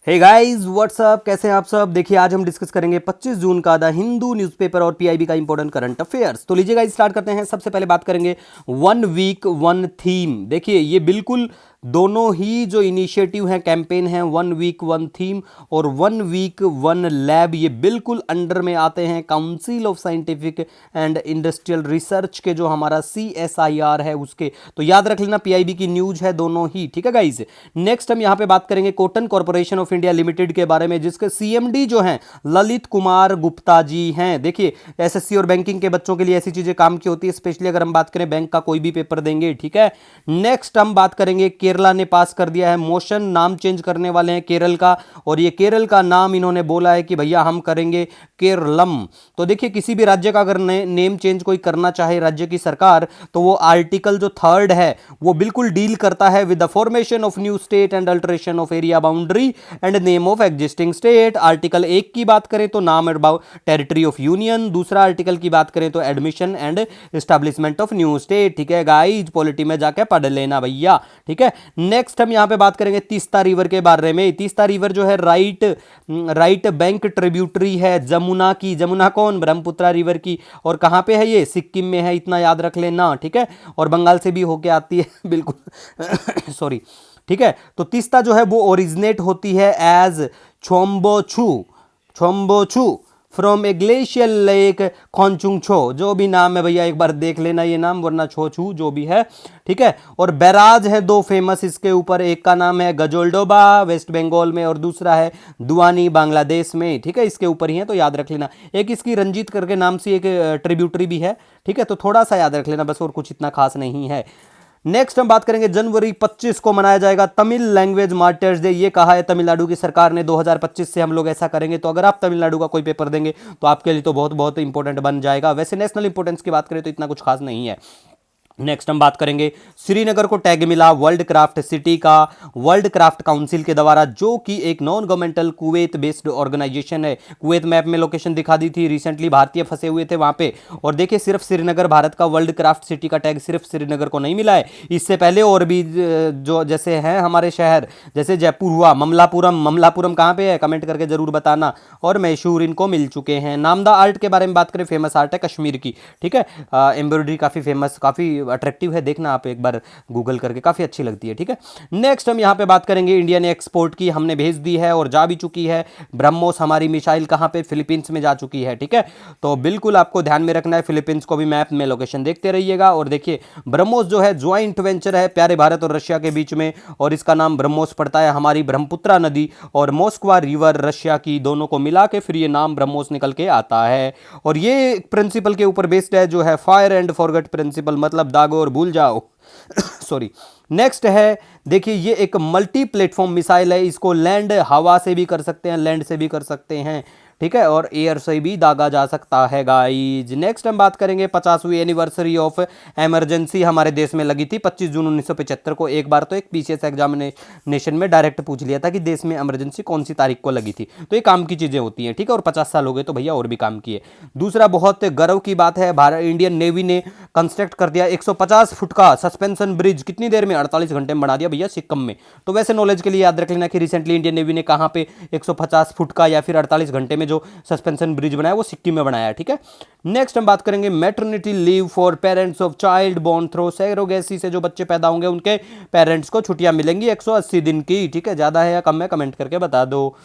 Hey guys what's up, कैसे हैं आप सब। देखिए आज हम डिस्कस करेंगे 25 जून का द हिंदू न्यूज़पेपर और पीआईबी का इंपॉर्टेंट करंट अफेयर्स। तो लीजिए गाइस स्टार्ट करते हैं। सबसे पहले बात करेंगे वन वीक वन थीम। देखिए ये बिल्कुल दोनों ही जो इनिशिएटिव हैं, कैंपेन हैं, वन वीक वन थीम और वन वीक वन लैब, ये बिल्कुल अंडर में आते हैं council of scientific and industrial research के जो हमारा CSIR है उसके। तो याद रख लेना पीआईबी की न्यूज है दोनों ही, ठीक है गाइस। नेक्स्ट हम यहाँ पे बात करेंगे cotton corporation of India limited के बारे में, जिसके CMD जो हैं ललित कुमार गुप्ता जी हैं। देखिए एसएससी और बैंकिंग के बच्चों के लिए ऐसी चीजें काम की होती है, स्पेशली अगर हम बात करें बैंक का कोई भी पेपर देंगे, ठीक है। नेक्स्ट हम बात करेंगे केरला ने पास कर दिया है मोशन, नाम चेंज करने वाले हैं केरल का, और ये केरल का नाम इन्होंने बोला है कि भैया हम करेंगे केरलम। तो देखिए किसी भी राज्य का अगर नेम चेंज कोई करना चाहे राज्य की सरकार, तो वो आर्टिकल जो 3 है वो बिल्कुल डील करता है with the formation of new state and alteration of area boundary and name of existing state. Article 1 की बात करें तो नाम अबाउट टेरिटरी ऑफ यूनियन, दूसरा आर्टिकल की बात करें तो admission and establishment of new state, ठीक है गाइस। पॉलिटी में जाके पढ़ लेना भैया, ठीक है। नेक्स्ट हम यहां पे बात करेंगे तीस्ता रिवर के बारे में। तीस्ता रिवर जो है राइट बैंक ट्रिब्यूटरी है जमुना की। जमुना कौन? ब्रह्मपुत्रा रिवर की। और कहां पे है ये? सिक्किम में है, इतना याद रख लेना, ठीक है। और बंगाल से भी होके आती है बिल्कुल सॉरी, ठीक है। तो तीस्ता जो है वो ओरिजिनेट होती है as Chhombo Chhu from a glacial lake Khangchung Chho. जो भी नाम है भैया एक बार देख लेना ये नाम, वरना छोछू जो भी है, ठीक है। और बैराज है 2 फेमस इसके ऊपर, एक का नाम है गजोल्डोबा वेस्ट बंगाल में और दूसरा है दुआनी बांग्लादेश में, ठीक है। इसके ऊपर ही है तो याद रख लेना। एक इसकी रंजीत करके नाम से एक ट्रिब्यूटरी भी है, ठीक है। तो थोड़ा सा याद रख लेना बस, और कुछ इतना खास नहीं है। नेक्स्ट हम बात करेंगे जनवरी 25 को मनाया जाएगा तमिल लैंग्वेज मार्टर्स डे। ये कहा है तमिलनाडु की सरकार ने 2025 से हम लोग ऐसा करेंगे। तो अगर आप तमिलनाडु का कोई पेपर देंगे तो आपके लिए तो बहुत बहुत इंपॉर्टेंट बन जाएगा। वैसे नेशनल इंपॉर्टेंस की बात करें तो इतना कुछ खास नहीं है। नेक्स्ट हम बात करेंगे श्रीनगर को टैग मिला वर्ल्ड क्राफ्ट सिटी का वर्ल्ड क्राफ्ट काउंसिल के द्वारा, जो कि एक non governmental Kuwait based organisation है। कुवैत मैप में लोकेशन दिखा दी थी, रिसेंटली भारतीय फंसे हुए थे वहां पे। और देखिए सिर्फ श्रीनगर भारत का वर्ल्ड क्राफ्ट सिटी का टैग सिर्फ श्रीनगर को नहीं मिला है, इससे पहले और भी जो जैसे हैं हमारे शहर, जैसे जयपुर हुआ, ममलापुरम कहाँ पे है कमेंट करके जरूर बताना, और मैसूर इनको मिल चुके हैं। नामदा आर्ट के बारे में बात करें, फेमस आर्ट है कश्मीर की, ठीक है। एम्ब्रॉयडरी काफी फेमस, काफी अट्रैक्टिव है, देखना आप एक बार गूगल करके, काफी अच्छी लगती है, ठीक है। नेक्स्ट हम यहां पे बात करेंगे इंडिया ने एक्सपोर्ट की, हमने भेज दी है और जा भी चुकी है ब्रह्मोस हमारी मिसाइल, कहां पे? फिलीपींस में जा चुकी है, ठीक है। तो बिल्कुल आपको ध्यान में रखना है, फिलीपींस को भी मैप में लोकेशन देखते रहिएगा। और देखिए ब्रह्मोस जो है ज्वाइंट वेंचर है प्यारे भारत और रशिया के बीच में, और इसका नाम ब्रह्मोस पड़ता है हमारी ब्रह्मपुत्रा नदी और मोस्कवा रिवर रशिया की, दोनों को मिला के फिर ये नाम ब्रह्मोस निकल के आता है। और ये प्रिंसिपल के ऊपर बेस्ड है जो है फायर एंड फॉरगेट प्रिंसिपल, मतलब दागो और भूल जाओ सॉरी। नेक्स्ट है देखिए ये एक मल्टी प्लेटफॉर्म मिसाइल है, इसको लैंड हवा से भी कर सकते हैं, लैंड से भी कर सकते हैं, ठीक है, और एयर से भी दागा जा सकता है गाइज। नेक्स्ट हम बात करेंगे 50वीं एनिवर्सरी ऑफ इमरजेंसी हमारे देश में लगी थी 25 जून 1975 को। एक बार तो एक पीसीएस एग्जामिनेशन में डायरेक्ट पूछ लिया था कि देश में इमरजेंसी कौन सी तारीख को लगी थी। तो ये काम की चीजें होती हैं, ठीक है। और 50 साल हो गए तो भैया और भी काम किए। दूसरा बहुत गर्व की बात है, भारत इंडियन नेवी ने कंस्ट्रक्ट कर दिया 150 फुट का सस्पेंशन ब्रिज, कितनी देर में? 48 घंटे में बना दिया भैया सिक्किम में। तो वैसे नॉलेज के लिए याद रख लेना कि रिसेंटली इंडियन नेवी ने कहां पे 150 फुट का या फिर 48 घंटे में जो सस्पेंशन ब्रिज बनाया वो सिक्किम में बनाया है, ठीक है। नेक्स्ट हम बात करेंगे maternity leave for parents of child born through surrogacy, से जो बच्चे पैदा होंगे उनके पेरेंट्स को छुट्टियां मिलेंगी 180 दिन की, ठीक है। ज्यादा है या कम है कमेंट करके बता दो।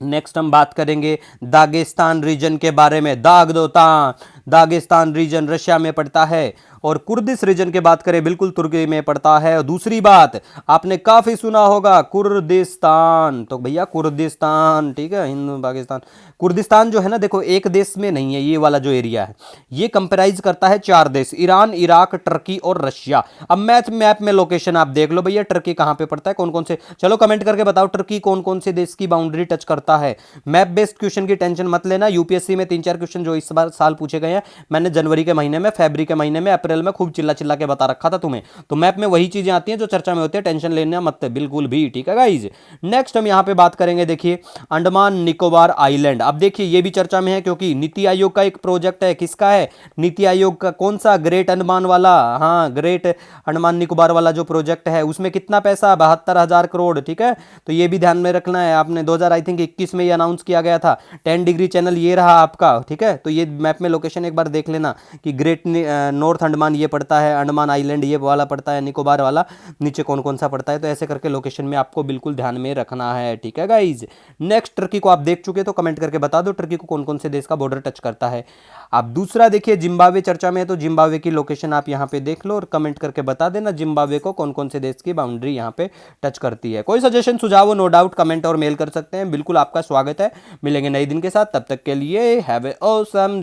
नेक्स्ट हम बात करेंगे दागिस्तान रीजन के बारे में। दागिस्तान रीजन रशिया में पड़ता है, और कुर्दिश रीजन की बात करें बिल्कुल तुर्की में पड़ता है। और दूसरी बात आपने काफी सुना होगा कुर्दिस्तान, तो भैया कुर्दिस्तान, ठीक है, हिंदू पाकिस्तान। कुर्दिस्तान जो है ना, देखो एक देश में नहीं है, ये वाला जो एरिया है ये कंपेराइज करता है 4 देश, ईरान, इराक, टर्की और रशिया। अब मैप में लोकेशन आप देख लो भैया, टर्की कहां पे पड़ता है, कौन कौन से, चलो कमेंट करके बताओ टर्की कौन कौन से देश की बाउंड्री टच करता है। मैप बेस्ड क्वेश्चन की टेंशन मत लेना, यूपीएससी में 3-4 क्वेश्चन जो इस बार साल पूछे गए हैं, मैंने जनवरी के महीने में, फरवरी के महीने में, अप्रैल चैनल में खूब चिल्ला चिल्ला के बता रखा था तुम्हें। तो मैप में वही चीजें आती हैं जो चर्चा में होती है, टेंशन लेना मत बिल्कुल भी, ठीक है गाइज। नेक्स्ट हम यहाँ पे बात करेंगे, देखिए अंडमान निकोबार आइलैंड। अब देखिए ये भी चर्चा में है क्योंकि नीति आयोग का एक प्रोजेक्ट है। किसका है? नीति आयोग का। कौन सा? ग्रेट अंडमान वाला। हाँ, ग्रेट अंडमान निकोबार वाला जो प्रोजेक्ट है उसमें कितना पैसा? 72,000 करोड़, ठीक है। तो ये भी ध्यान में रखना है आपने। 2021 में ये अनाउंस किया गया था। 10 डिग्री चैनल ये रहा आपका, ठीक है। तो ये मैप में लोकेशन एक बार देख लेना कि ग्रेट नॉर्थ अंडमान ये पड़ता है, अंडमान आइलैंड ये वाला पड़ता है, निकोबार वाला नीचे कौन कौन सा पड़ता है। तो ऐसे करके लोकेशन में आपको बिल्कुल ध्यान में रखना है, ठीक है गाइज। नेक्स्ट, टर्की को आप देख चुके तो कमेंट करके बता दो टर्की को कौन कौन से देश का बॉर्डर टच करता है। आप दूसरा देखिए, जिम्बाब्वे चर्चा में है तो जिम्बाब्वे की लोकेशन आप यहाँ पे देख लो और कमेंट करके बता देना जिम्बाब्वे को कौन कौन से देश की बाउंड्री यहाँ पे टच करती है। कोई सजेशन सुझाव हो नो डाउट कमेंट और मेल कर सकते हैं, बिल्कुल आपका स्वागत है। मिलेंगे नए दिन के साथ, तब तक के लिए हैव ए ऑसम